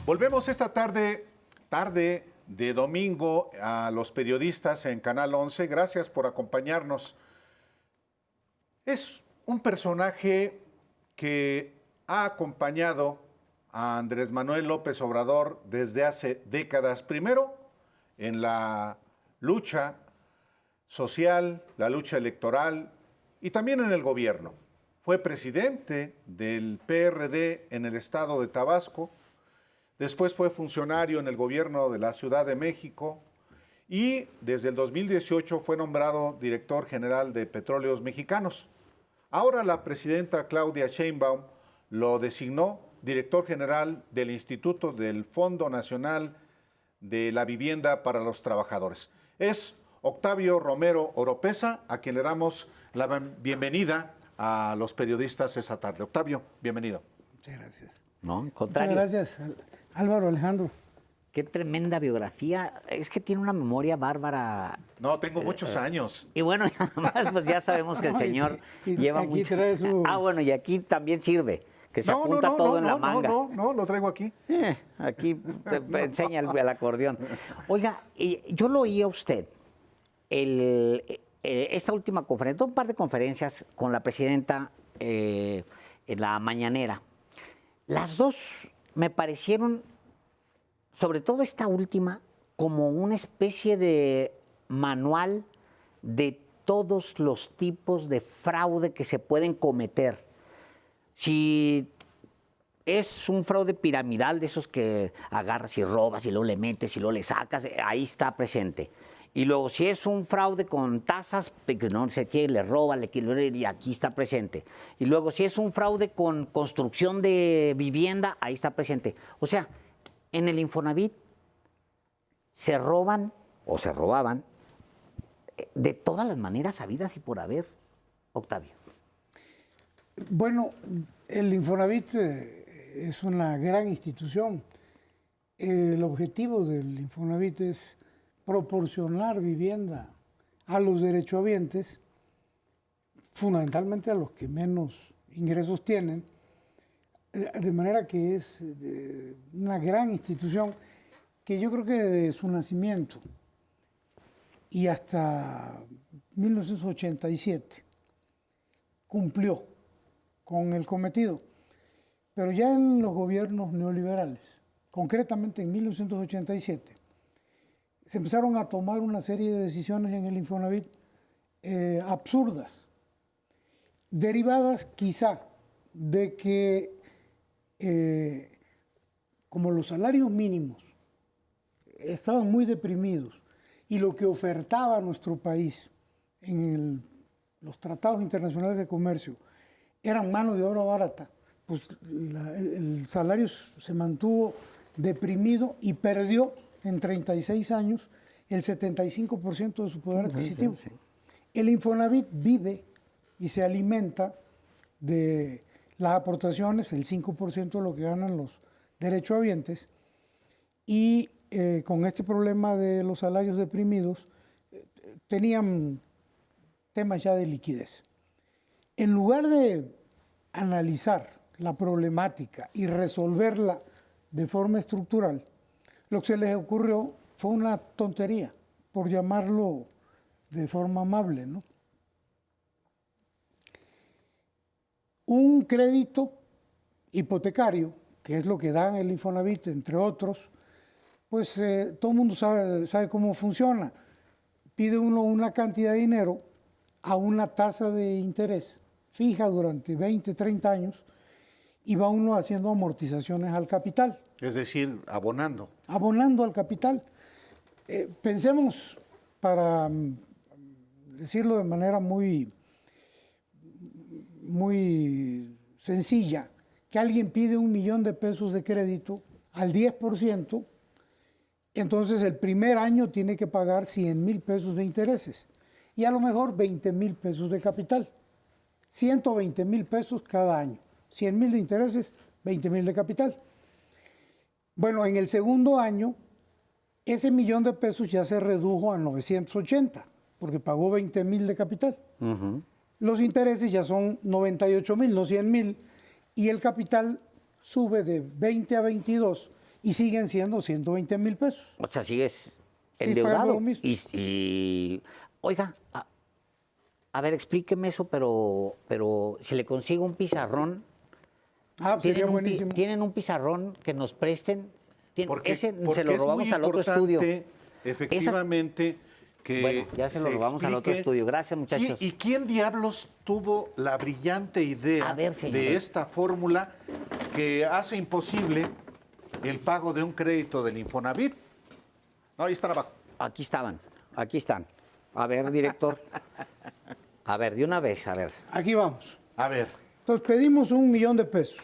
Volvemos esta tarde de domingo a los periodistas en Canal 11. Gracias por acompañarnos. Es un personaje que ha acompañado a Andrés Manuel López Obrador desde hace décadas. Primero, en la lucha social, la lucha electoral y también en el gobierno. Fue presidente del PRD en el estado de Tabasco. Después fue funcionario en el gobierno de la Ciudad de México y desde el 2018 fue nombrado director general de Petróleos Mexicanos. Ahora la presidenta Claudia Sheinbaum lo designó director general del Instituto del Fondo Nacional de la Vivienda para los Trabajadores. Es Octavio Romero Oropeza, a quien le damos la bienvenida a los periodistas esa tarde. Octavio, bienvenido. Muchas gracias. No, en contrario. Muchas gracias, Álvaro Alejandro. Qué tremenda biografía. Es que tiene una memoria bárbara. No, tengo muchos años. Y bueno, además, pues ya sabemos que el señor lleva aquí mucho. trae su... Bueno, y aquí también sirve, que se apunta todo en la manga. No, lo traigo aquí. Aquí te enseña el acordeón. Oiga, yo lo oí a usted, esta última conferencia, un par de conferencias con la presidenta en la mañanera. Las dos me parecieron, sobre todo esta última, como una especie de manual de todos los tipos de fraude que se pueden cometer. Si es un fraude piramidal de esos que agarras y robas y luego le metes y luego le sacas, ahí está presente. Y luego si es un fraude con tasas, que no sé qué, le roba, y aquí está presente. Y luego si es un fraude con construcción de vivienda, ahí está presente. O sea, en el Infonavit se roban o se robaban de todas las maneras habidas y por haber, Octavio. Bueno, el Infonavit es una gran institución. El objetivo del Infonavit es proporcionar vivienda a los derechohabientes, fundamentalmente a los que menos ingresos tienen, de manera que es una gran institución que yo creo que desde su nacimiento y hasta 1987 cumplió con el cometido. Pero ya en los gobiernos neoliberales, concretamente en 1987, se empezaron a tomar una serie de decisiones en el Infonavit absurdas, derivadas quizá de que como los salarios mínimos estaban muy deprimidos y lo que ofertaba nuestro país en los tratados internacionales de comercio eran mano de obra barata, pues el salario se mantuvo deprimido y perdió en 36 años el 75% de su poder adquisitivo. Sí. El Infonavit vive y se alimenta de las aportaciones, el 5% de lo que ganan los derechohabientes, y con este problema de los salarios deprimidos tenían temas ya de liquidez. En lugar de analizar la problemática y resolverla de forma estructural, lo que se les ocurrió fue una tontería, por llamarlo de forma amable, ¿no? Un crédito hipotecario, que es lo que dan el Infonavit, entre otros, pues todo el mundo sabe cómo funciona. Pide uno una cantidad de dinero a una tasa de interés fija durante 20, 30 años y va uno haciendo amortizaciones al capital. Es decir, abonando. Abonando al capital. Pensemos, para decirlo de manera muy sencilla, que alguien pide 1 millón de pesos de crédito al 10%, entonces el primer año tiene que pagar 100,000 pesos de intereses y a lo mejor 20,000 pesos de capital. 120,000 pesos cada año. 100,000 de intereses, 20,000 de capital. Bueno, en el segundo año, ese 1,000,000 de pesos ya se redujo a 980, porque pagó 20,000 de capital. Los intereses ya son 98,000, no 100,000, y el capital sube de 20 a 22 y siguen siendo 120,000 pesos. O sea, sigues Sí, pagando endeudado. lo mismo. Oiga, a ver, explíqueme eso, pero si le consigo un pizarrón, Sería buenísimo. ¿tienen un pizarrón que nos presten? Porque Ese porque se lo es robamos muy al otro importante, estudio. efectivamente, que Bueno, ya se lo robamos al otro explique estudio. Gracias, muchachos. ¿Y quién diablos tuvo la brillante idea A ver, señor. de esta fórmula que hace imposible el pago de un crédito del Infonavit? No, ahí están abajo. Aquí están. A ver, director. A ver, de una vez, a ver. Aquí vamos. A ver, Entonces pedimos 1,000,000 de pesos.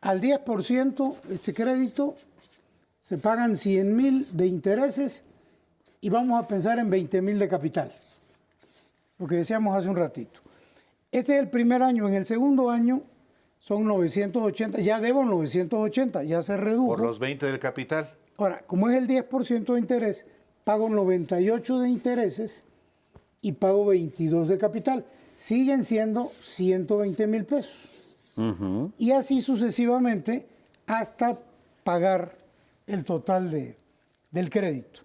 Al 10% este crédito se pagan 100,000 de intereses y vamos a pensar en 20,000 de capital. Lo que decíamos hace un ratito. Este es el primer año. En el segundo año son 980. Ya debo 980, ya se redujo. por los 20 del capital. Ahora, como es el 10% de interés, pago 98 de intereses y pago 22 de capital. Siguen siendo 120,000 pesos. Y así sucesivamente hasta pagar el total del crédito.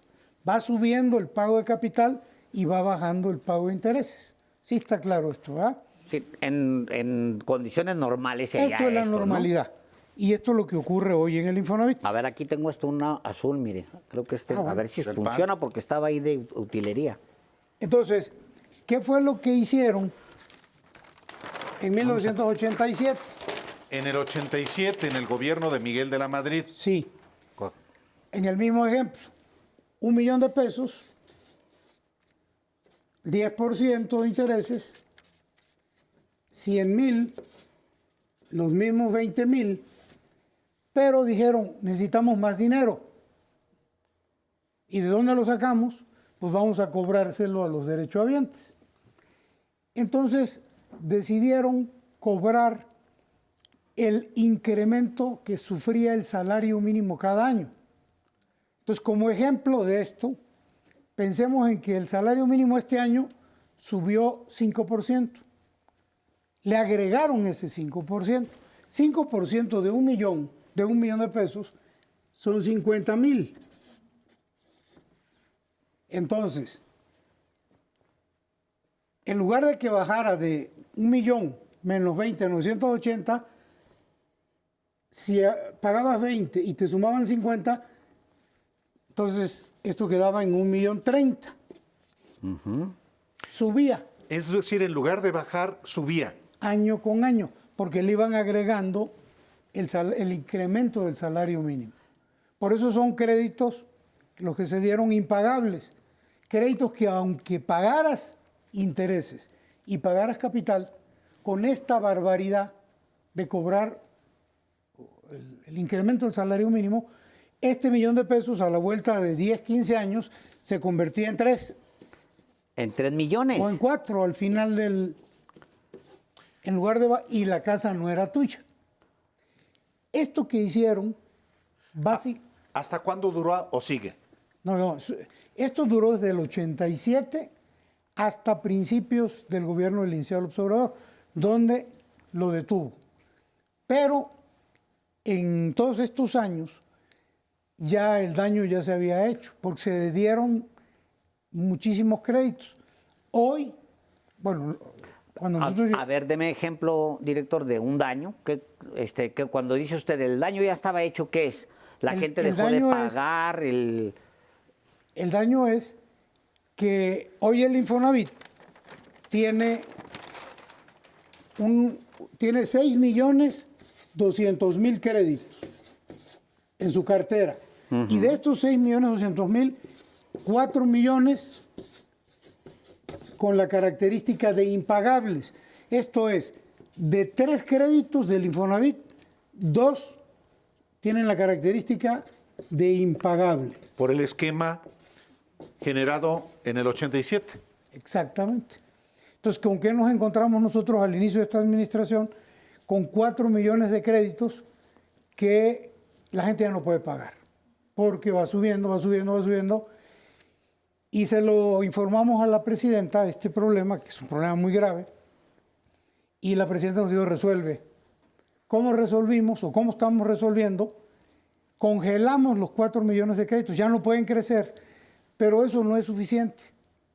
Va subiendo el pago de capital y va bajando el pago de intereses. Sí está claro esto, ¿verdad? Sí, en condiciones normales sería Esto es la ¿no? normalidad. Y esto es lo que ocurre hoy en el Infonavit. A ver, aquí tengo una azul, mire. Creo que bueno, a ver si del funciona porque estaba ahí de utilería. Entonces, ¿qué fue lo que hicieron en 1987? En el 87, en el gobierno de Miguel de la Madrid. Sí, en el mismo ejemplo, 1,000,000 de pesos, 10% de intereses, 100,000, los mismos 20,000, pero dijeron, necesitamos más dinero. ¿Y de dónde lo sacamos? Pues vamos a cobrárselo a los derechohabientes. Entonces decidieron cobrar el incremento que sufría el salario mínimo cada año. Entonces, como ejemplo de esto, pensemos en que el salario mínimo este año subió 5%. Le agregaron ese 5%. 5% de 1,000,000 de pesos, son 50,000. Entonces, en lugar de que bajara de 1,000,000 menos 20, 980, si pagabas 20 y te sumaban 50, entonces esto quedaba en 1,030,000. Subía Es decir, en lugar de bajar, subía. año con año, porque le iban agregando el incremento del salario mínimo. Por eso son créditos los que se dieron impagables. Créditos que aunque pagaras intereses y pagaras capital, con esta barbaridad de cobrar el incremento del salario mínimo, este 1,000,000 de pesos a la vuelta de 10, 15 años se convertía en 3 En 3 millones. o en 4 al final del... En lugar de... Y la casa no era tuya. Esto que hicieron, ¿Hasta cuándo duró o sigue? No, esto duró desde el 87 hasta principios del gobierno del licenciado López Obrador, donde lo detuvo. Pero en todos estos años ya el daño ya se había hecho, porque se dieron muchísimos créditos. Hoy, bueno, cuando nosotros... A ver, deme ejemplo, director, de un daño, que cuando dice usted el daño ya estaba hecho, ¿qué es? La gente el dejó de daño pagar, El daño es que hoy el Infonavit tiene 6,200,000 créditos en su cartera. Y de estos 6,200,000, 4 millones con la característica de impagables. Esto es, de 3 créditos del Infonavit, 2 tienen la característica de impagable. Por el esquema generado en el 87. Exactamente. Entonces, ¿con qué nos encontramos nosotros al inicio de esta administración? Con 4 millones de créditos que la gente ya no puede pagar, porque va subiendo, va subiendo, va subiendo. Y se lo informamos a la presidenta, este problema, que es un problema muy grave, y la presidenta nos dijo, resuelve, ¿Cómo resolvimos o cómo estamos resolviendo? Congelamos los 4 millones de créditos, ya no pueden crecer, pero eso no es suficiente,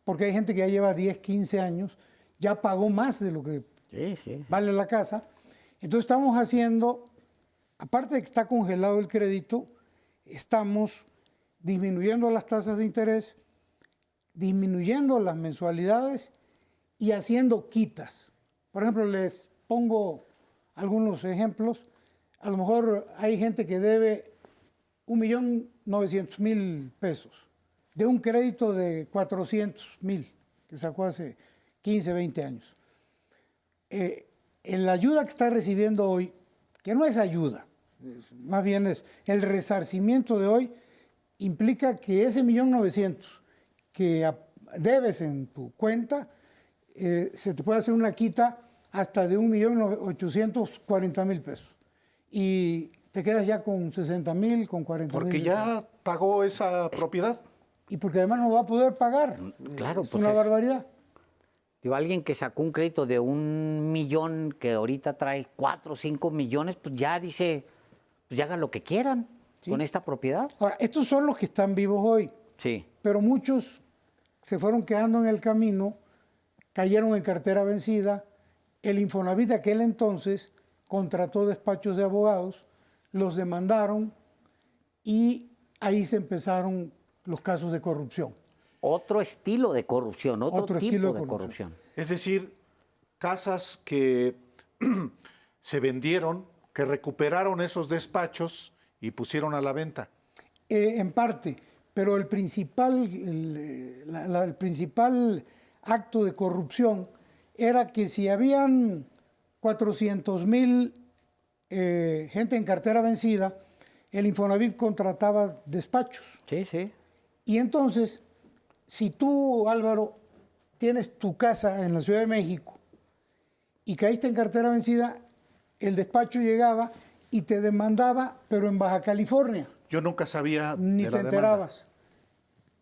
porque hay gente que ya lleva 10, 15 años, ya pagó más de lo que vale la casa. Entonces estamos haciendo, aparte de que está congelado el crédito, estamos disminuyendo las tasas de interés, disminuyendo las mensualidades y haciendo quitas. Por ejemplo, les pongo algunos ejemplos. A lo mejor hay gente que debe 1.900.000 pesos de un crédito de 400.000 que sacó hace 15, 20 años. En la ayuda que está recibiendo hoy, que no es ayuda, más bien es el resarcimiento de hoy, implica que ese 1.900.000 que debes en tu cuenta, se te puede hacer una quita hasta de 1.840.000 pesos. Y te quedas ya con 60.000, con 40.000. Porque ya pagó esa propiedad. Y porque además no va a poder pagar. Claro, es pues una barbaridad. Digo, alguien que sacó un crédito de 1 millón, que ahorita trae 4 o 5 millones, pues ya dice, pues ya hagan lo que quieran con esta propiedad. Ahora, estos son los que están vivos hoy. Sí. Pero muchos se fueron quedando en el camino, cayeron en cartera vencida. El Infonavit de aquel entonces contrató despachos de abogados, los demandaron y ahí se empezaron los casos de corrupción. Otro estilo de corrupción, otro tipo estilo de corrupción. Es decir, casas que se vendieron, que recuperaron esos despachos y pusieron a la venta. En parte, pero el principal acto de corrupción era que si habían 400.000 gente en cartera vencida, el Infonavit contrataba despachos. Sí, sí. Y entonces, si tú, Álvaro, tienes tu casa en la Ciudad de México y caíste en cartera vencida, el despacho llegaba y te demandaba, pero en Baja California. Yo nunca sabía Ni de te la enterabas.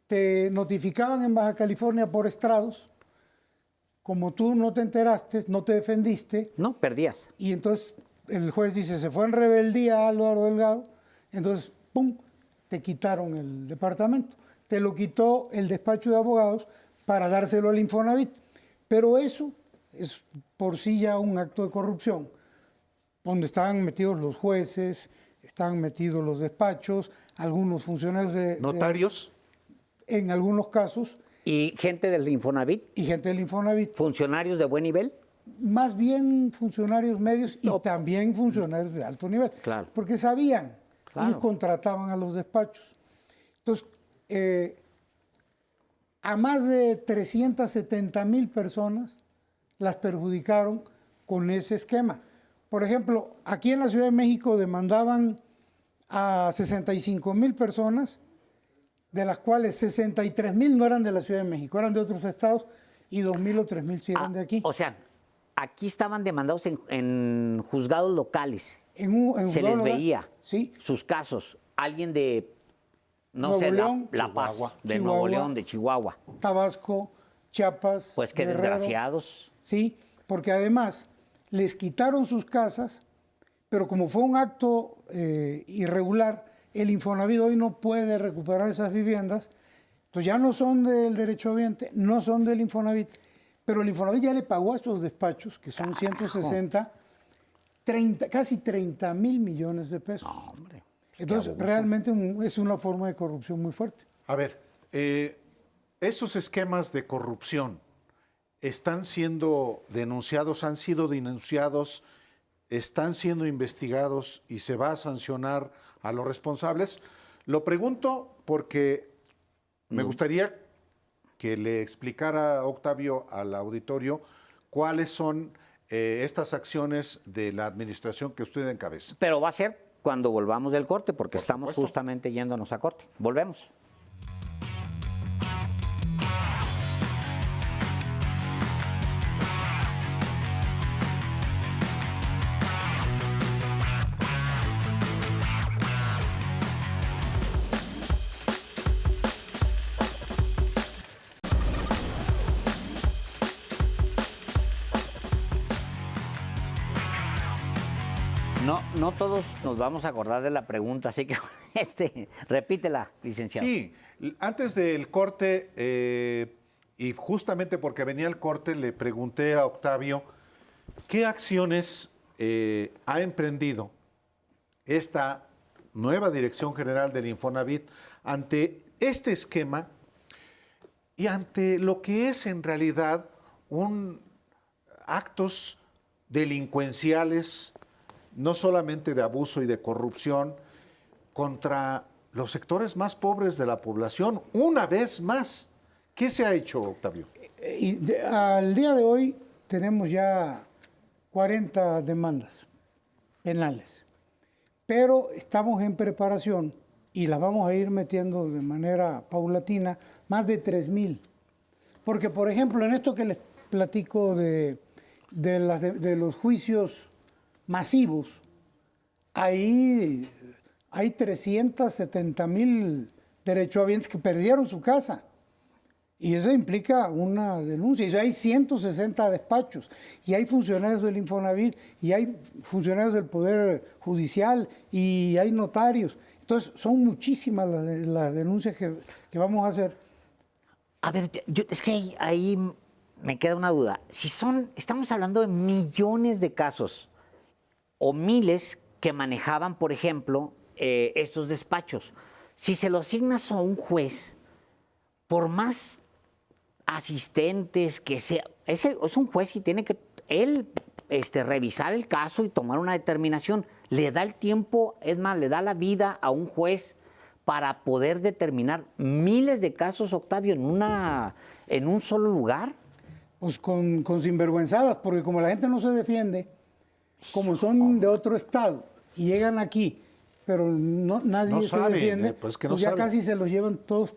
Te notificaban en Baja California por estrados. Como tú no te enteraste, no te defendiste. No, perdías. Y entonces el juez dice, se fue en rebeldía Álvaro Delgado. Entonces, ¡pum!, te quitaron el departamento. Te lo quitó el despacho de abogados para dárselo al Infonavit. Pero eso es por sí ya un acto de corrupción, donde estaban metidos los jueces, estaban metidos los despachos, algunos funcionarios ¿Notarios? En algunos casos. ¿Y gente del Infonavit? Y gente del Infonavit. ¿Funcionarios de buen nivel? Más bien funcionarios medios y también funcionarios de alto nivel. Claro. Porque sabían, Claro. ellos contrataban a los despachos. Entonces, a más de 370.000 personas las perjudicaron con ese esquema. Por ejemplo, aquí en la Ciudad de México demandaban a 65.000 personas, de las cuales 63.000 no eran de la Ciudad de México, eran de otros estados, y 2.000 o 3.000 sí eran de aquí. O sea, aquí estaban demandados en juzgados locales. Se les veía sí, sus casos. Alguien de, no Nuevo sé, León, La Paz, Chihuahua. de Chihuahua. Nuevo León, de Chihuahua. Tabasco, Chiapas, Pues qué Guerrero. desgraciados. Sí, porque además les quitaron sus casas, pero como fue un acto irregular, el Infonavit hoy no puede recuperar esas viviendas. Entonces ya no son del derecho ambiente, no son del Infonavit, pero el Infonavit ya le pagó a estos despachos, que son 160, casi 30.000 millones de pesos. No, hombre. Entonces, realmente es una forma de corrupción muy fuerte. A ver, esos esquemas de corrupción están siendo denunciados, han sido denunciados, están siendo investigados y se va a sancionar a los responsables. Lo pregunto porque me gustaría que le explicara Octavio al auditorio cuáles son estas acciones de la administración que usted encabeza. Pero va a ser cuando volvamos del corte, porque Por estamos supuesto. justamente yéndonos a corte. Volvemos. No todos nos vamos a acordar de la pregunta, así que repítela, licenciado. Sí, antes del corte, y justamente porque venía el corte, le pregunté a Octavio qué acciones ha emprendido esta nueva Dirección General del Infonavit ante este esquema y ante lo que es en realidad actos delincuenciales, no solamente de abuso y de corrupción, contra los sectores más pobres de la población, una vez más. ¿Qué se ha hecho, Octavio? Al día de hoy tenemos ya 40 demandas penales, pero estamos en preparación y las vamos a ir metiendo de manera paulatina, más de 3,000. Porque, por ejemplo, en esto que les platico de los juicios masivos, ahí hay 370,000 derechohabientes que perdieron su casa. Y eso implica una denuncia. Y hay 160 despachos. Y hay funcionarios del Infonavit, y hay funcionarios del Poder Judicial, y hay notarios. Entonces, son muchísimas las denuncias que vamos a hacer. A ver, es que ahí me queda una duda. Estamos hablando de millones de casos o miles que manejaban, por ejemplo, estos despachos. Si se lo asignas a un juez, por más asistentes que sea, es un juez y tiene que él revisar el caso y tomar una determinación. Le da el tiempo, es más, le da la vida a un juez para poder determinar miles de casos, Octavio, en un solo lugar. Pues con sinvergüenzadas, porque como la gente no se defiende, como son de otro estado y llegan aquí, pero nadie se defiende, pues ya casi se los llevan todos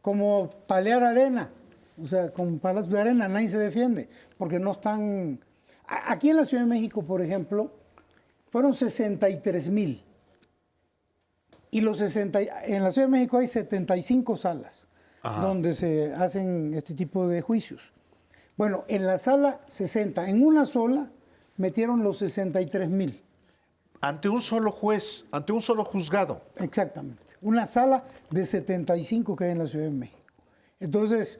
como palear arena. O sea, con palas de arena nadie se defiende, porque no están... Aquí en la Ciudad de México, por ejemplo, fueron 63,000. Y en la Ciudad de México hay 75 salas donde se hacen este tipo de juicios. Bueno, en la sala 60, en una sola, metieron los 63,000. Ante un solo juez, ante un solo juzgado. Exactamente. Una sala de 75 que hay en la Ciudad de México. Entonces,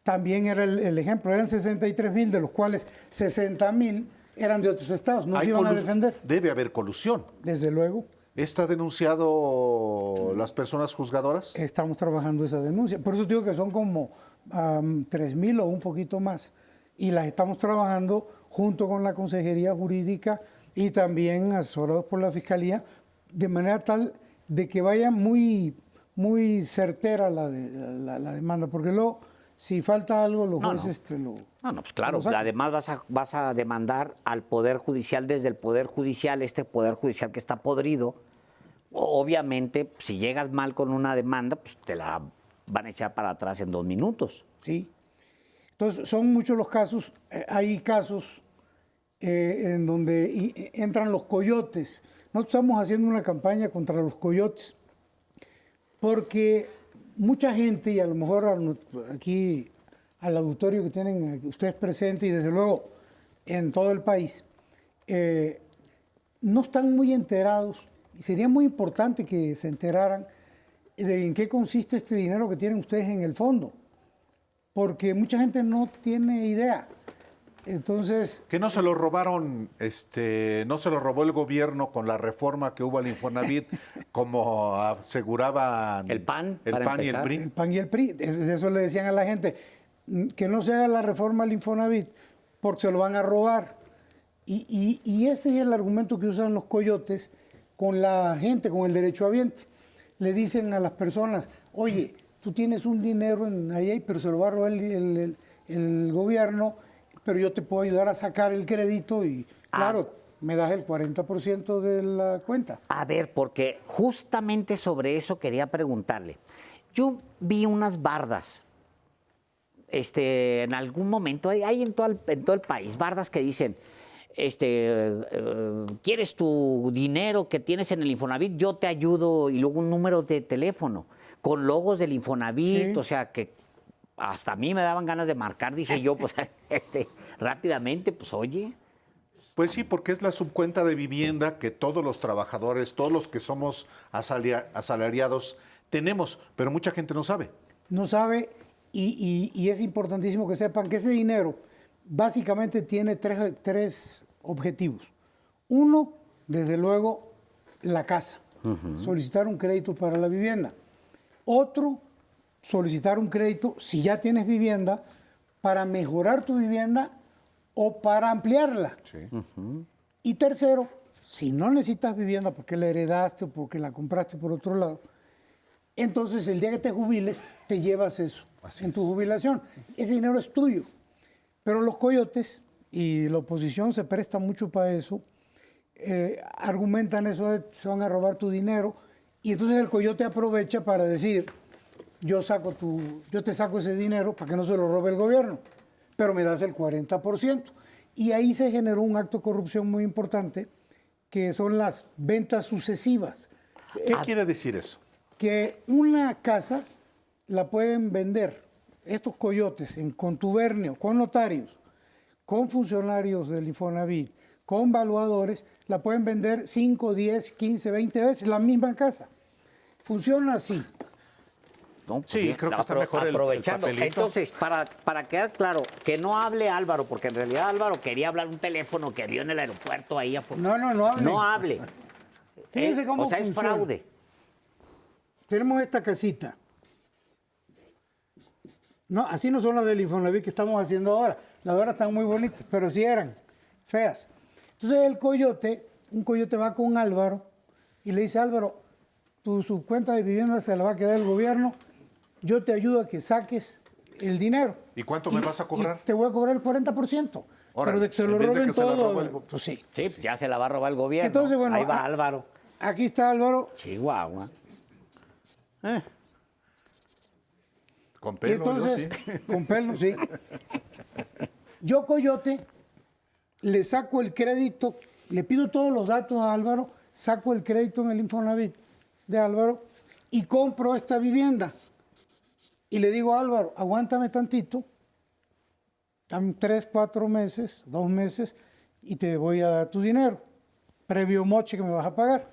también era el ejemplo. Eran 63,000, de los cuales 60,000 eran de otros estados. No se iban a defender. Debe haber colusión. Desde luego. ¿Está denunciado las personas juzgadoras? Estamos trabajando esa denuncia. Por eso digo que son como 3,000 o un poquito más. Y las estamos trabajando junto con la Consejería Jurídica y también asesorados por la Fiscalía, de manera tal de que vaya muy, muy certera la demanda. Porque luego, si falta algo, los jueces te lo... No, pues claro, además vas a demandar al Poder Judicial desde el Poder Judicial, este Poder Judicial que está podrido. Obviamente, si llegas mal con una demanda, pues te la van a echar para atrás en 2 minutos. Sí. Entonces, son muchos los casos. Hay casos en donde entran los coyotes. Nosotros estamos haciendo una campaña contra los coyotes porque mucha gente, y a lo mejor aquí al auditorio que tienen ustedes presentes y desde luego en todo el país, no están muy enterados, y sería muy importante que se enteraran de en qué consiste este dinero que tienen ustedes en el fondo, porque mucha gente no tiene idea. Entonces... Que no se lo robaron, no se lo robó el gobierno con la reforma que hubo al Infonavit, como aseguraban el PAN y el PRI. El PAN y el PRI. Eso le decían a la gente, que no se haga la reforma al Infonavit, porque se lo van a robar. Y ese es el argumento que usan los coyotes con la gente, con el derechohabiente. Le dicen a las personas, oye, tú tienes un dinero ahí, pero se lo va a robar el gobierno, pero yo te puedo ayudar a sacar el crédito y, claro, me das el 40% de la cuenta. A ver, porque justamente sobre eso quería preguntarle. Yo vi unas bardas, en algún momento, hay en todo el país, bardas que dicen, ¿quieres tu dinero que tienes en el Infonavit? Yo te ayudo, y luego un número de teléfono con logos del Infonavit, sí. O sea que hasta a mí me daban ganas de marcar, dije yo, pues rápidamente, pues oye. Pues sí, porque es la subcuenta de vivienda que todos los trabajadores, todos los que somos asalariados tenemos, pero mucha gente no sabe. No sabe y es importantísimo que sepan que ese dinero básicamente tiene tres objetivos. Uno, desde luego, la casa, solicitar un crédito para la vivienda. Otro, solicitar un crédito, si ya tienes vivienda, para mejorar tu vivienda o para ampliarla. Sí. Y tercero, si no necesitas vivienda porque la heredaste o porque la compraste por otro lado, entonces el día que te jubiles, te llevas eso en tu jubilación. Ese dinero es tuyo. Pero los coyotes, y la oposición se presta mucho para eso, argumentan eso de se van a robar tu dinero, y entonces el coyote aprovecha para decir, yo te saco ese dinero para que no se lo robe el gobierno, pero me das el 40%. Y ahí se generó un acto de corrupción muy importante, que son las ventas sucesivas. ¿Qué quiere decir eso? Que una casa la pueden vender estos coyotes en contubernio, con notarios, con funcionarios del Infonavit, con valuadores, la pueden vender 5, 10, 15, 20 veces la misma casa. Funciona así. No, Sí, bien, creo que está mejor el aprovechando. papelito. Entonces, para quedar claro, que no hable Álvaro, porque en realidad Álvaro quería hablar un teléfono que vio en el aeropuerto ahí afuera. No hable. No hable. Fíjense cómo o sea, es funciona. fraude. Tenemos esta casita. No, así no son las del Infonavit que estamos haciendo ahora. Las de ahora están muy bonitas, pero sí eran feas. Entonces un coyote va con Álvaro y le dice, Álvaro, tu subcuenta de vivienda se la va a quedar el gobierno, yo te ayudo a que saques el dinero. ¿Y cuánto me vas a cobrar? Y te voy a cobrar el 40%. Órale, pero de que se en lo vez de roben que se la todo, robe el pues sí. Sí, ya se la va a robar el gobierno. Entonces, bueno, ahí va Álvaro. Aquí está Álvaro. Chihuahua. Con Y pelo, entonces, yo sí. con pelo, sí. Yo, coyote, le saco el crédito, le pido todos los datos a Álvaro, saco el crédito en el Infonavit de Álvaro y compro esta vivienda. Y le digo a Álvaro, aguántame tantito, dame 3, 4 meses, 2 meses, y te voy a dar tu dinero, previo moche que me vas a pagar.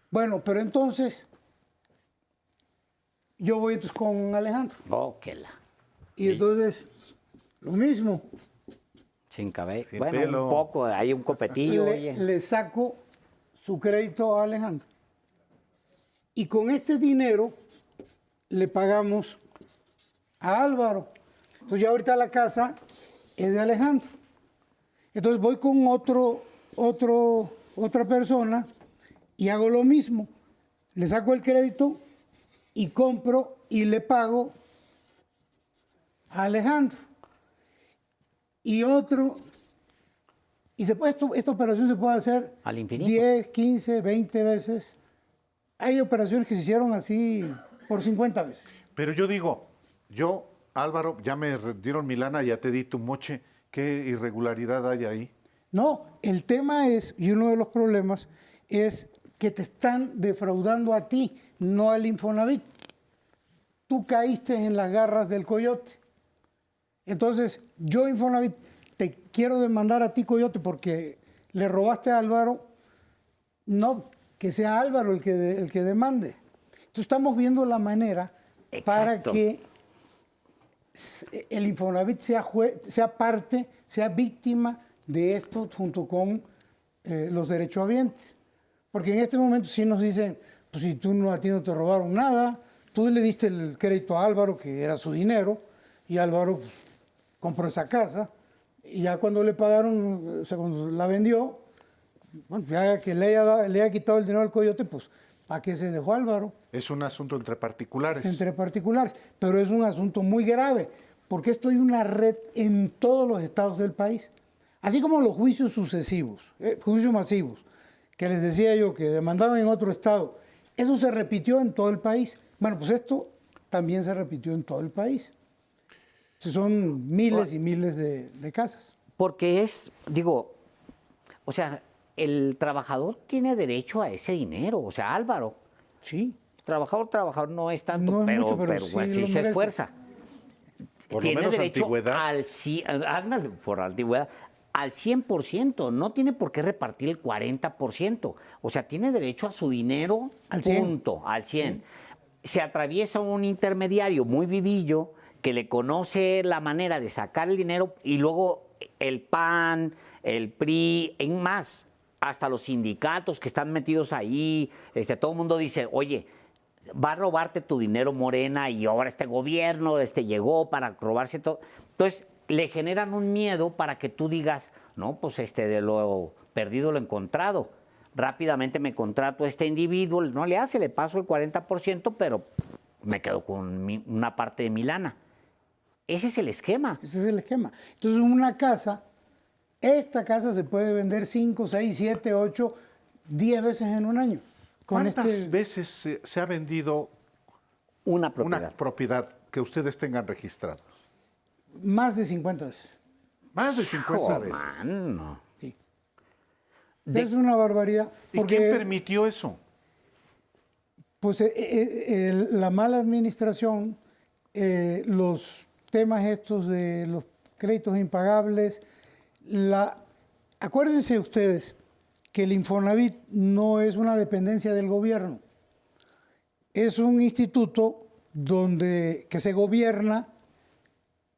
Bueno, pero entonces, yo voy entonces con Alejandro. Oh, qué la. Y entonces, lo mismo, Sin cabello. Sin Bueno, pelo. un poco, hay un copetillo, oye. le saco su crédito a Alejandro. Y con este dinero le pagamos a Álvaro. Entonces ya ahorita la casa es de Alejandro. Entonces voy con otra persona y hago lo mismo. Le saco el crédito y compro y le pago a Alejandro. Y esta operación se puede hacer Al infinito. 10, 15, 20 veces. Hay operaciones que se hicieron así por 50 veces. Pero yo digo, Álvaro, ya me dieron mi lana, ya te di tu moche. ¿Qué irregularidad hay ahí? No, el tema es, y uno de los problemas, es que te están defraudando a ti, no al Infonavit. Tú caíste en las garras del coyote. Entonces, yo, Infonavit, te quiero demandar a ti, coyote, porque le robaste a Álvaro. No, que sea Álvaro el que demande. Entonces, estamos viendo la manera para Exacto. que el Infonavit sea parte, sea víctima de esto junto con los derechohabientes. Porque en este momento sí nos dicen, pues si a ti no te robaron nada, tú le diste el crédito a Álvaro, que era su dinero, y Álvaro pues, compró esa casa, y ya cuando le pagaron, o sea, cuando la vendió, bueno, ya que le haya quitado el dinero al coyote, pues, ¿para qué se dejó Álvaro? Es un asunto entre particulares. Entre particulares, pero es un asunto muy grave, porque esto hay una red en todos los estados del país. Así como los juicios sucesivos, juicios masivos, que les decía yo que demandaban en otro estado, eso se repitió en todo el país. Bueno, pues esto también se repitió en todo el país. Son miles y miles de casas. Porque o sea, el trabajador tiene derecho a ese dinero. O sea, Álvaro, Sí. trabajador no es tanto, No es pero, mucho, pero sí, sí lo se merece. esfuerza. Por lo Tiene menos derecho antigüedad. ándale, por antigüedad, al 100%, no tiene por qué repartir el 40%. O sea, tiene derecho a su dinero, Al 100. punto, al 100. Se atraviesa un intermediario muy vivillo que le conoce la manera de sacar el dinero y luego el PAN, el PRI, en más, hasta los sindicatos que están metidos ahí, todo el mundo dice, oye, va a robarte tu dinero Morena y ahora este gobierno llegó para robarse todo. Entonces, le generan un miedo para que tú digas, no, pues de lo perdido lo encontrado. Rápidamente me contrato a este individuo, no le hace, le paso el 40%, pero me quedo con una parte de mi lana. Ese es el esquema. Ese es el esquema. Entonces, esta casa se puede vender 5, 6, 7, 8, 10 veces en un año. ¿Cuántas veces se ha vendido Una una propiedad que ustedes tengan registrado? Más de 50 veces. Más de 50 Oh, veces. man, no. Sí. Es una barbaridad. ¿Y Porque, quién permitió eso? pues, la mala administración, los temas estos de los créditos impagables, acuérdense ustedes que el Infonavit no es una dependencia del gobierno, es un instituto que se gobierna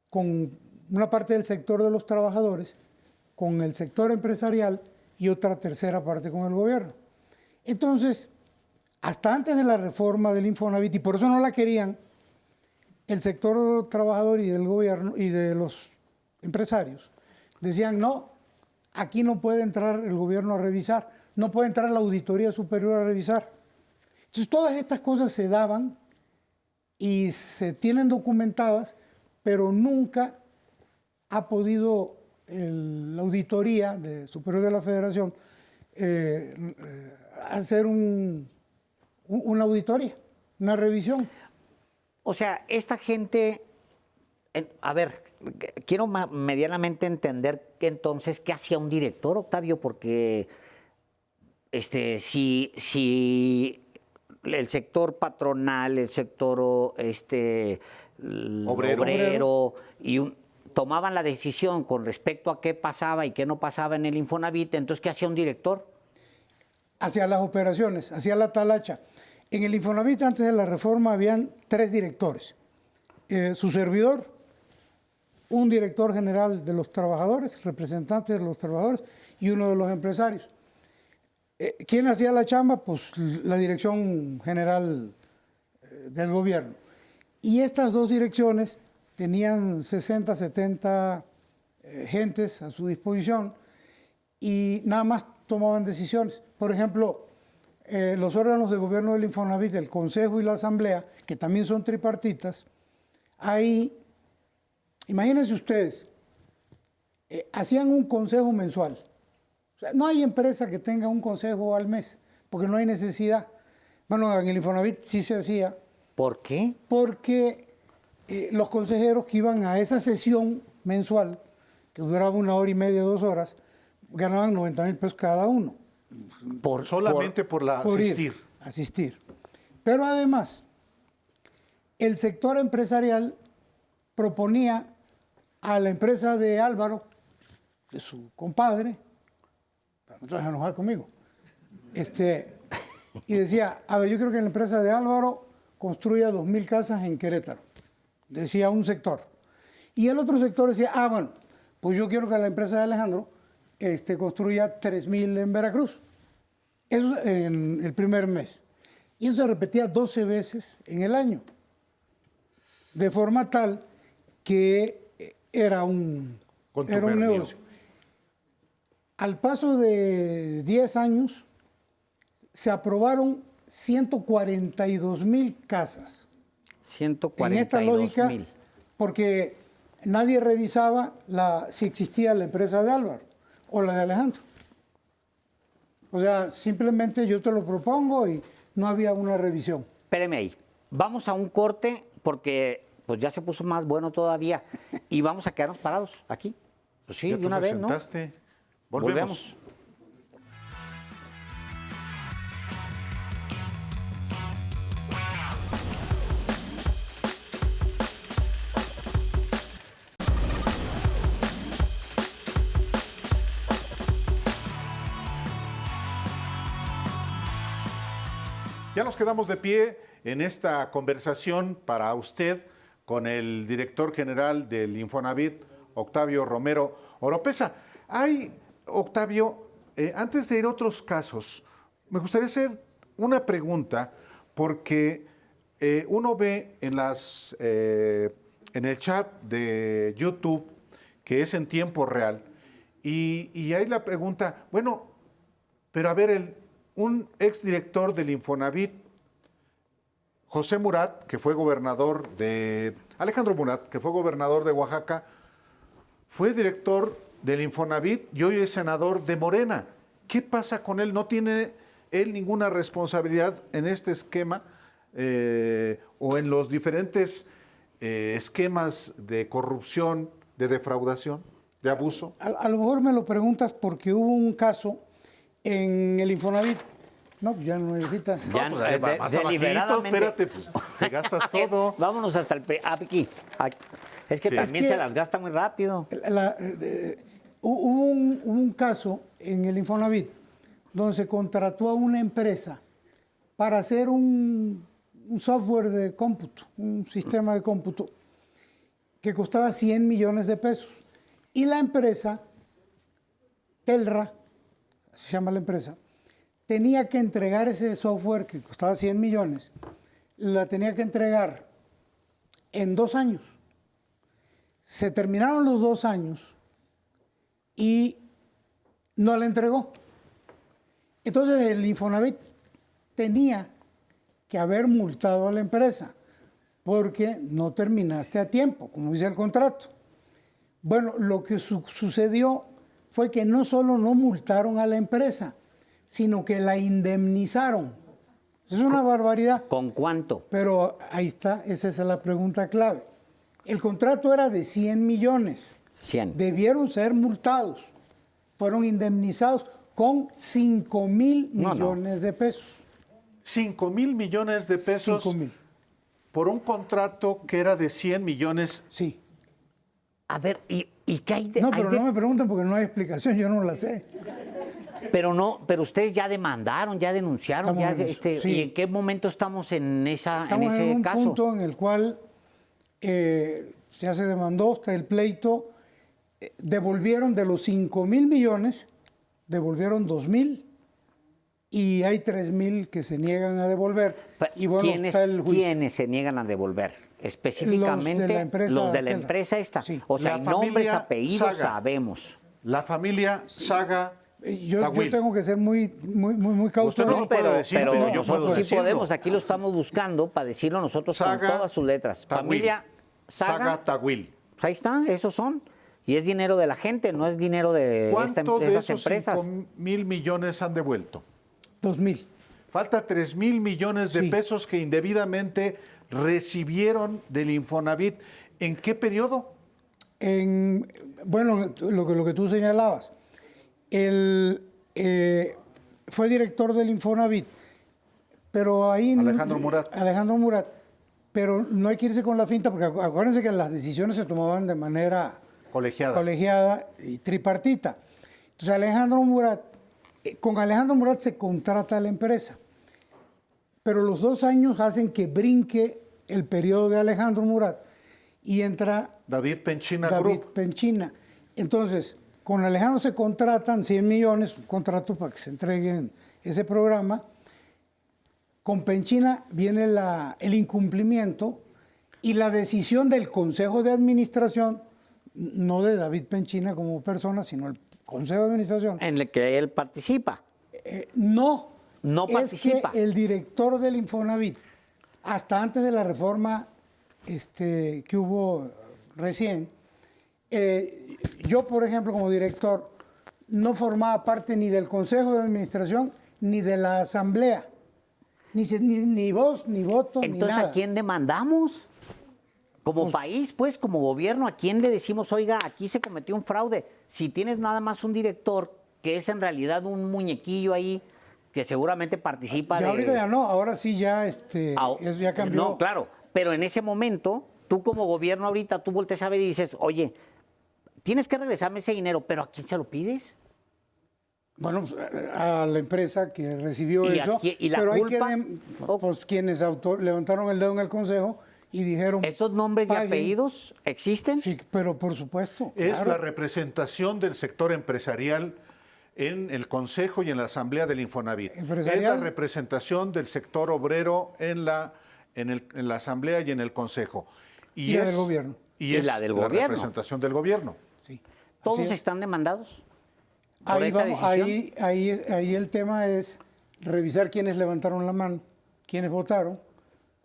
con una parte del sector de los trabajadores, con el sector empresarial y otra tercera parte con el gobierno. Entonces, hasta antes de la reforma del Infonavit, y por eso no la querían, el sector trabajador y del gobierno y de los empresarios decían, no, aquí no puede entrar el gobierno a revisar, no puede entrar la Auditoría Superior a revisar. Entonces, todas estas cosas se daban y se tienen documentadas, pero nunca ha podido la Auditoría Superior de la Federación hacer una auditoría, una revisión. O sea, esta gente, a ver, quiero medianamente entender que entonces qué hacía un director, Octavio, porque si el sector patronal, el sector obrero tomaban la decisión con respecto a qué pasaba y qué no pasaba en el Infonavit, entonces ¿qué hacía un director? Hacia las operaciones, hacia la talacha. En el Infonavit, antes de la reforma, habían 3 directores. Su servidor, un director general de los trabajadores, representante de los trabajadores, y uno de los empresarios. ¿Quién hacía la chamba? Pues la dirección general del gobierno. Y estas 2 direcciones tenían 60, 70 gentes a su disposición y nada más tomaban decisiones. Por ejemplo, los órganos de gobierno del Infonavit, el Consejo y la Asamblea, que también son tripartitas, ahí, imagínense ustedes, hacían un consejo mensual. O sea, no hay empresa que tenga un consejo al mes, porque no hay necesidad. Bueno, en el Infonavit sí se hacía. ¿Por qué? Porque los consejeros que iban a esa sesión mensual, que duraba 1 hora y media, 2 horas, ganaban 90,000 pesos cada uno. Solamente por asistir. Pero además, el sector empresarial proponía a la empresa de Álvaro, de su compadre, para no te vas a enojar conmigo, y decía, a ver, yo creo que la empresa de Álvaro construya 2,000 casas en Querétaro, decía un sector. Y el otro sector decía, bueno, pues yo quiero que la empresa de Alejandro construya 3,000 en Veracruz. Eso en el primer mes. Y eso se repetía 12 veces en el año. De forma tal que era un negocio. Al paso de 10 años, se aprobaron 142,000 casas. 142,000. En esta lógica, porque nadie revisaba si existía la empresa de Álvaro o la de Alejandro. O sea, simplemente yo te lo propongo y no había una revisión. Espéreme ahí. Vamos a un corte porque pues ya se puso más bueno todavía y vamos a quedarnos parados aquí. Pues sí, ¿Ya de tú una vez, ¿no? presentaste? Volvemos. Ya nos quedamos de pie en esta conversación para usted con el director general del Infonavit, Octavio Romero Oropeza. Octavio, antes de ir a otros casos, me gustaría hacer una pregunta, porque uno ve en el chat de YouTube, que es en tiempo real, y hay la pregunta, bueno, pero a ver, un exdirector del Infonavit, José Murat, que fue gobernador Alejandro Murat, que fue gobernador de Oaxaca, fue director del Infonavit y hoy es senador de Morena. ¿Qué pasa con él? ¿No tiene él ninguna responsabilidad en este esquema o en los diferentes esquemas de corrupción, de defraudación, de abuso? A lo mejor me lo preguntas porque hubo un caso en el Infonavit. No, ya no necesitas. Ya, No, pues, más abajito, deliberadamente. espérate, pues, te gastas todo. Vámonos hasta aquí. Es que Sí. también Es que- se las gasta muy rápido. Hubo un caso en el Infonavit donde se contrató a una empresa para hacer un software de cómputo, un sistema de cómputo que costaba 100 millones de pesos. Y la empresa, Telra, se llama la empresa, tenía que entregar ese software que costaba 100 millones, la tenía que entregar en 2 años. Se terminaron los 2 años y no la entregó. Entonces el Infonavit tenía que haber multado a la empresa porque no terminaste a tiempo, como dice el contrato. Bueno, lo que sucedió fue que no solo no multaron a la empresa, sino que la indemnizaron. Es una barbaridad. ¿Con cuánto? Pero ahí está, esa es la pregunta clave. El contrato era de 100 millones. 100. Debieron ser multados. Fueron indemnizados con 5,000 No, no. millones de pesos. 5,000 millones de pesos 5,000. por un contrato que era de 100 millones. Sí. A ver, ¿y qué hay de...? No, hay pero de- no me pregunten porque no hay explicación, yo no la sé. Pero ustedes ya demandaron, ya denunciaron, Estamos ya, en eso, sí. ¿y en qué momento estamos en Estamos ese en un caso? punto en el cual ya se demandó, está el pleito, devolvieron de los 5,000 millones, devolvieron 2,000 y hay 3,000 que se niegan a devolver. Y bueno, está el juicio. ¿Quiénes se niegan a devolver? Específicamente Los de la empresa los de la Telra. empresa esta. Sí. O sea, La nombres, familia apellidos, Saga. sabemos. La familia Saga Yo Tawil. tengo que ser muy cauto. Usted no lo puede decir, pero pero yo nosotros puedo sí decirlo. podemos, aquí lo estamos buscando para decirlo nosotros Saga con todas sus letras. Tawil. Familia Saga, Tawil. pues ahí está, esos son. Y es dinero de la gente, no es dinero de ¿Cuánto de esas esos empresas. 5,000 millones han devuelto? 2,000. Falta 3,000 millones de Sí. pesos que indebidamente recibieron del Infonavit. ¿En qué periodo? Bueno, lo que tú señalabas, él fue director del Infonavit, pero ahí... Alejandro Murat. Alejandro Murat, pero no hay que irse con la finta, porque acuérdense que las decisiones se tomaban de manera Colegiada. y tripartita. Entonces Alejandro Murat, con Alejandro Murat se contrata a la empresa, pero los 2 años hacen que brinque el periodo de Alejandro Murat y entra David Penchina David Group. Penchina. Entonces, con Alejandro se contratan 100 millones, un contrato para que se entreguen ese programa. Con Penchina viene el incumplimiento y la decisión del Consejo de Administración, no de David Penchina como persona, sino el Consejo de Administración. En el que él participa. No, No es participa. que el director del Infonavit, hasta antes de la reforma que hubo recién, yo, por ejemplo, como director, no formaba parte ni del Consejo de Administración ni de la Asamblea. Ni voz, ni voto, ni Entonces, nada. ¿a quién demandamos? Como país, pues, como gobierno, ¿a quién le decimos, oiga, aquí se cometió un fraude? Si tienes nada más un director que es en realidad un muñequillo ahí, que seguramente participa Ya ahorita ya no, ahora sí ya, eso ya cambió. No, claro, pero en ese momento, tú como gobierno ahorita, tú volteas a ver y dices, oye, tienes que regresarme ese dinero, pero ¿a quién se lo pides? Bueno, pues, a la empresa que recibió ¿Y eso, y la pero culpa? pues quienes levantaron el dedo en el Consejo y dijeron... ¿Esos nombres y paguen. apellidos existen? Sí, pero por supuesto. Es claro. la representación del sector empresarial en el Consejo y en la Asamblea del Infonavit. Empresarial. Es la representación del sector obrero en la Asamblea y en el Consejo. Y la del gobierno. Y Y es la del la gobierno. representación del gobierno. Sí. ¿Todos Así es. están demandados? por Ahí, esa vamos, decisión? ahí el tema es revisar quiénes levantaron la mano, quiénes votaron,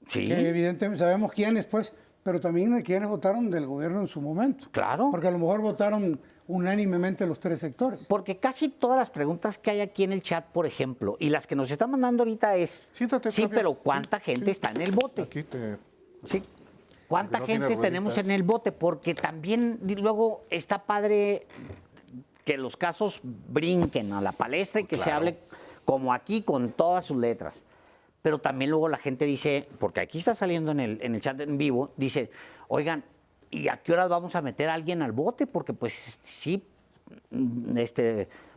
Sí. que evidentemente sabemos quiénes, pues, pero también de quiénes votaron del gobierno en su momento. Claro. Porque a lo mejor votaron unánimemente los tres sectores. Porque casi todas las preguntas que hay aquí en el chat, por ejemplo, y las que nos están mandando ahorita es, Siéntate, sí, Javier. pero ¿cuánta Sí, gente sí. está en el bote? Aquí te... Sí. ¿Cuánta Porque no gente tiene tenemos rueditas. en el bote? Porque también luego está padre que los casos brinquen a la palestra y que se Claro. hable como aquí con todas sus letras. Pero también luego la gente dice, porque aquí está saliendo en el chat en vivo, dice, oigan, ¿y a qué horas vamos a meter a alguien al bote? Porque pues sí,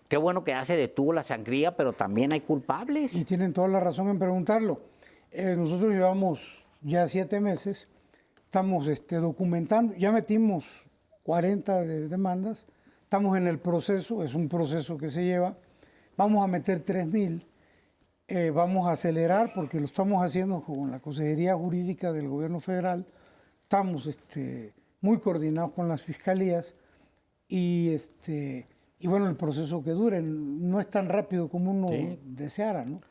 qué bueno que ya se detuvo la sangría, pero también hay culpables. Y tienen toda la razón en preguntarlo. Nosotros llevamos ya 7 meses, estamos documentando, ya metimos 40 demandas, estamos en el proceso, es un proceso que se lleva, vamos a meter 3,000, vamos a acelerar porque lo estamos haciendo con la Consejería Jurídica del Gobierno Federal, estamos muy coordinados con las fiscalías y bueno, el proceso que dure no es tan rápido como uno Sí. deseara, ¿no?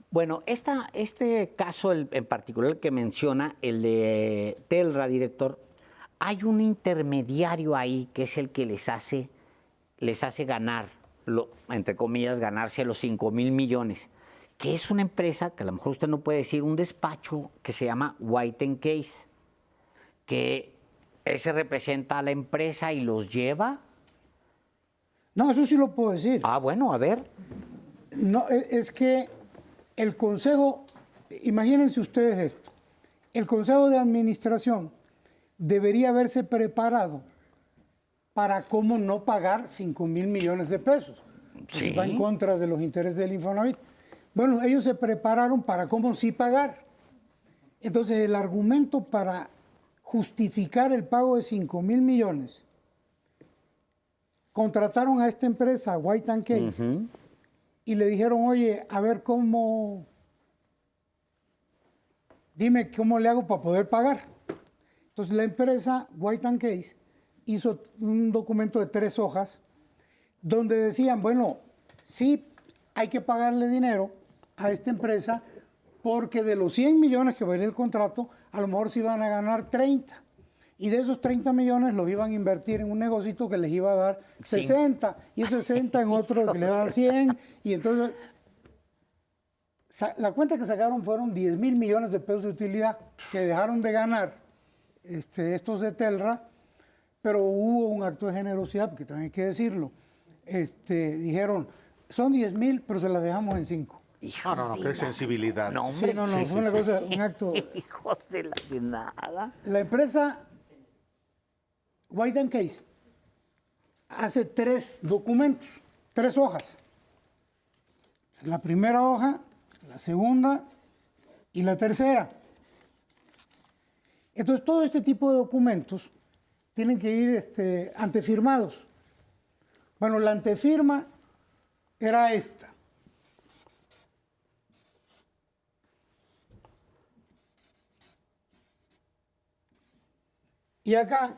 Bueno, este caso en particular que menciona, el de Telra, director, hay un intermediario ahí que es el que les hace ganar, entre comillas, ganarse los 5,000 millones, que es una empresa, que a lo mejor usted no puede decir, un despacho que se llama White & Case, que ese representa a la empresa y los lleva. No, eso sí lo puedo decir. Ah, bueno, a ver. No, es que el Consejo, imagínense ustedes esto, el Consejo de Administración debería haberse preparado para cómo no pagar 5,000 millones de pesos. Sí. Va en contra de los intereses del Infonavit. Bueno, ellos se prepararon para cómo sí pagar. Entonces, el argumento para justificar el pago de 5,000 millones, contrataron a esta empresa, White & Case, y le dijeron, oye, a ver dime cómo le hago para poder pagar. Entonces la empresa White & Case hizo un documento de 3 hojas donde decían, bueno, sí hay que pagarle dinero a esta empresa porque de los 100 millones que valía el contrato, a lo mejor se iban a ganar 30. Y de esos 30 millones los iban a invertir en un negocito que les iba a dar 60, y esos 60 en otro que le daban 100, y entonces la cuenta que sacaron fueron 10,000 millones de pesos de utilidad que dejaron de ganar estos de Telra, pero hubo un acto de generosidad, porque también hay que decirlo. Dijeron, son 10,000, pero se las dejamos en 5. No, qué sensibilidad. No, Sí, hombre. no, fue una cosa, un acto. Hijos de la de nada. La empresa White & Case hace 3 documentos, 3 hojas. La primera hoja, la segunda y la tercera. Entonces, todo este tipo de documentos tienen que ir antefirmados. Bueno, la antefirma era esta. Y acá,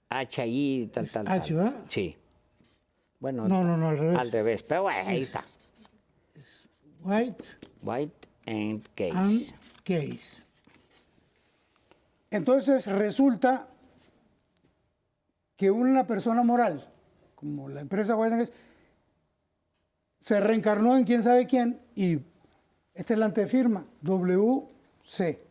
HI, tal. H, ¿verdad? Sí. Bueno, No, al revés. al revés. Pero bueno, ahí está. White White and Case. and Case. Entonces resulta que una persona moral, como la empresa White and Case, se reencarnó en quién sabe quién y esta es la antefirma, WC,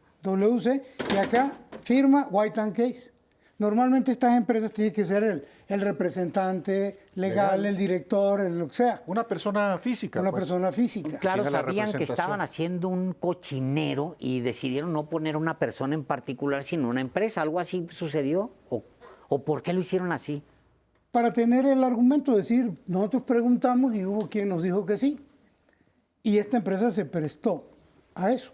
y acá firma White and Case. Normalmente estas empresas tienen que ser el representante legal, el director, lo que sea. Una persona física. Una pues. persona física. Claro, Tiene la sabían que representación. estaban haciendo un cochinero y decidieron no poner una persona en particular, sino una empresa. ¿Algo así sucedió? ¿O por qué lo hicieron así? para tener el argumento de decir, nosotros preguntamos y hubo quien nos dijo que sí. Y esta empresa se prestó a eso.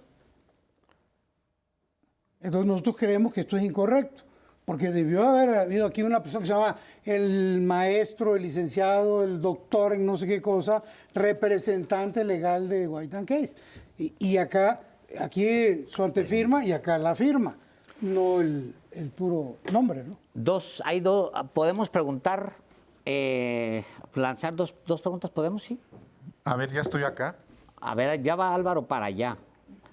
Entonces nosotros creemos que esto es incorrecto, porque debió haber habido aquí una persona que se llama el maestro, el licenciado, el doctor en no sé qué cosa, representante legal de White & Case. Y acá, aquí su antefirma y acá la firma, no el puro nombre, ¿no? Podemos preguntar, lanzar dos preguntas, ¿podemos? Sí. A ver, ya estoy acá. A ver, ya va Álvaro para allá.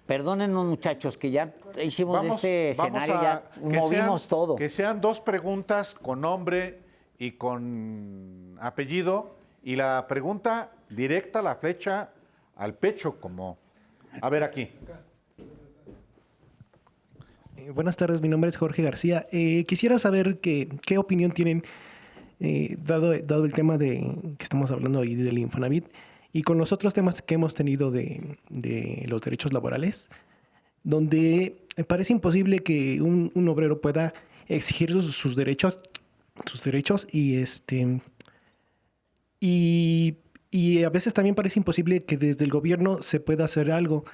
Perdónennos, muchachos, que ya hicimos este escenario, ya movimos todo. Que sean 2 preguntas con nombre y con apellido, y la pregunta directa, la flecha al pecho, como... A ver, aquí. Buenas tardes, mi nombre es Jorge García. Quisiera saber qué opinión tienen, dado el tema que estamos hablando hoy del Infonavit, y con los otros temas que hemos tenido de los derechos laborales, donde parece imposible que un obrero pueda exigir sus derechos y a veces también parece imposible que desde el gobierno se pueda hacer algo.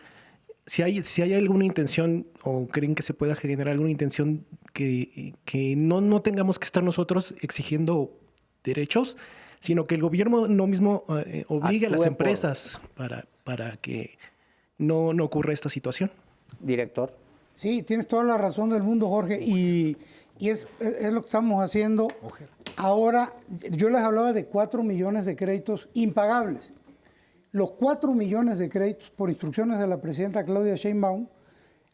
Si hay alguna intención o creen que se pueda generar alguna intención que no tengamos que estar nosotros exigiendo derechos, sino que el gobierno no mismo obligue a las empresas para que no ocurra esta situación. Director. Sí, tienes toda la razón del mundo, Jorge, y es lo que estamos haciendo. Ahora, yo les hablaba de 4 millones de créditos impagables. Los 4 millones de créditos, por instrucciones de la presidenta Claudia Sheinbaum,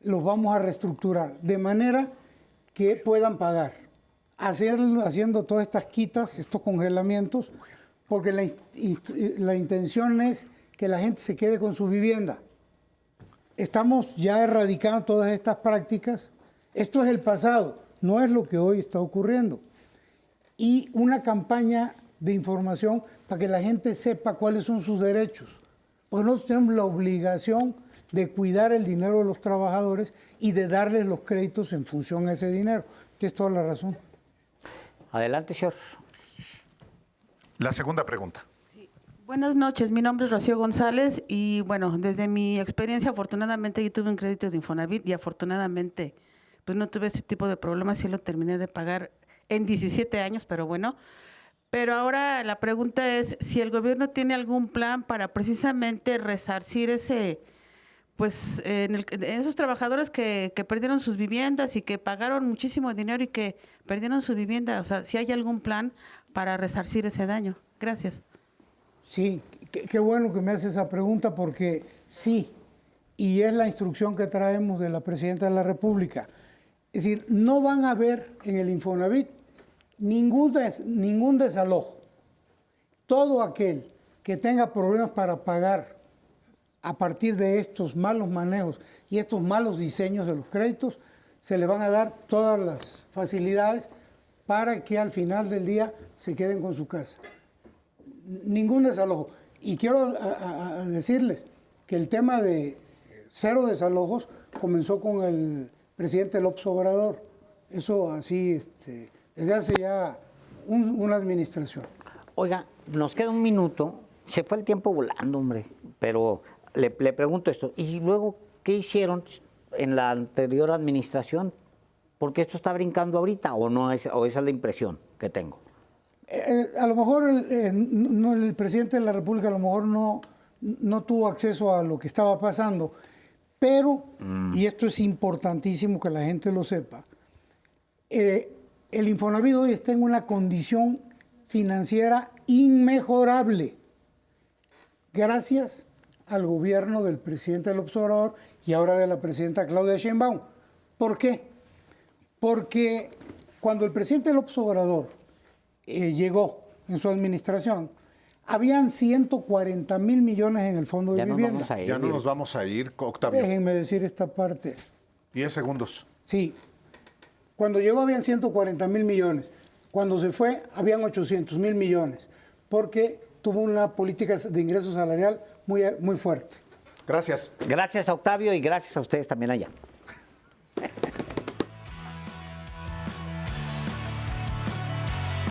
los vamos a reestructurar de manera que puedan pagar, haciendo todas estas quitas, estos congelamientos, porque la intención es que la gente se quede con su vivienda. Estamos ya erradicando todas estas prácticas. Esto es el pasado, no es lo que hoy está ocurriendo. Y una campaña de información para que la gente sepa cuáles son sus derechos. Porque nosotros tenemos la obligación de cuidar el dinero de los trabajadores y de darles los créditos en función a ese dinero. Tienes toda la razón. Adelante, señor. La segunda pregunta. Buenas noches, mi nombre es Rocío González y bueno, desde mi experiencia, afortunadamente yo tuve un crédito de Infonavit y afortunadamente pues no tuve ese tipo de problemas y lo terminé de pagar en 17 años, pero bueno. Pero ahora la pregunta es si el gobierno tiene algún plan para precisamente resarcir esos trabajadores que perdieron sus viviendas y que pagaron muchísimo dinero y que perdieron su vivienda. O sea, si hay algún plan para resarcir ese daño. Gracias. Sí, qué bueno que me hace esa pregunta porque sí, y es la instrucción que traemos de la Presidenta de la República. Es decir, no van a haber en el Infonavit ningún desalojo. Todo aquel que tenga problemas para pagar a partir de estos malos manejos y estos malos diseños de los créditos, se le van a dar todas las facilidades para que al final del día se queden con su casa. Ningún desalojo. Y quiero decirles que el tema de 0 desalojos comenzó con el presidente López Obrador. Eso así, desde hace ya una administración. Oiga, nos queda un minuto. Se fue el tiempo volando, hombre. Pero le pregunto esto. ¿Y luego qué hicieron en la anterior administración? ¿Porque esto está brincando ahorita o no es, o esa es la impresión que tengo? A lo mejor el presidente de la República a lo mejor no tuvo acceso a lo que estaba pasando, pero, y esto es importantísimo que la gente lo sepa, el Infonavit hoy está en una condición financiera inmejorable, gracias al gobierno del presidente López Obrador y ahora de la presidenta Claudia Sheinbaum. ¿Por qué? Porque cuando el presidente López Obrador llegó en su administración, habían 140 mil millones en el Fondo de Vivienda. Ya no nos vamos a ir, Octavio. Déjenme decir esta parte. 10 segundos. Sí. Cuando llegó habían 140 mil millones. Cuando se fue habían 800 mil millones. Porque tuvo una política de ingreso salarial muy fuerte. Gracias. Gracias a Octavio y gracias a ustedes también allá.